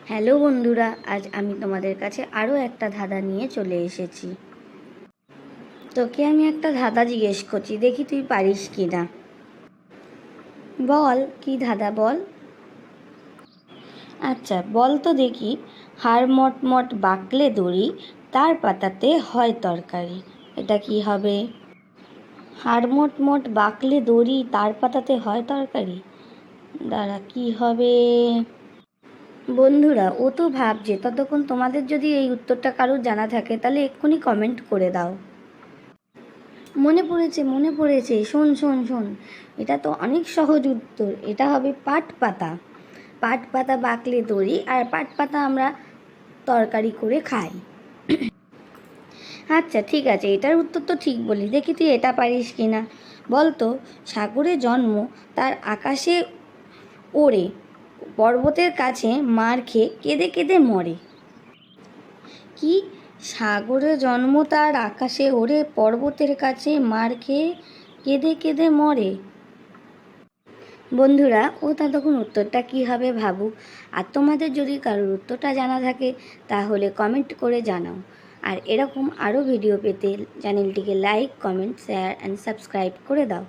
Hello বন্ধুরা, আজ আমি তোমাদের কাছে আরও একটা ধাঁধা নিয়ে চলে এসেছি। তোকে আমি একটা ধাঁধা জিজ্ঞেস করছি, দেখি তুই পারিস কি না। বল, কি ধাঁধা বল। আচ্ছা বল তো দেখি। হাড় মট বাঁকলে দড়ি, তার পাতাতে হয় তরকারি। এটা কি হবে? হাড় মট বাঁকলে দড়ি, তার পাতাতে হয় তরকারি। দাঁড়া, কি হবে? বন্ধুরা, ও তো ভাবছে, ততক্ষণ তোমাদের যদি এই উত্তরটা কারোর জানা থাকে তাহলে এক্ষুনি কমেন্ট করে দাও। মনে পড়েছে, শোন শোন শোন, এটা তো অনেক সহজ উত্তর। এটা হবে পাট পাতা। পাট পাতা বাকলে দড়ি, আর পাট পাতা আমরা তরকারি করে খাই। আচ্ছা ঠিক আছে, এটার উত্তর তো ঠিক বলি, দেখি তুই এটা পারিস কি না। বল তো, সাগরে জন্ম, তার আকাশে ওড়ে, পর্বতের কাছে মার খেয়ে কেঁদে কেঁদে মরে। কি? সাগরে জন্ম, তার আকাশে ওড়ে, পর্বতের কাছে মার খেয়ে কেঁদে কেঁদে মরে। বন্ধুরা, ও তখন উত্তরটা কি হবে ভাবুক। আর তোমাদের যদি কারোর উত্তরটা জানা থাকে তাহলে কমেন্ট করে জানাও। আর এরকম আরও ভিডিও পেতে চ্যানেলটিকে like, comment, share and subscribe করে দাও।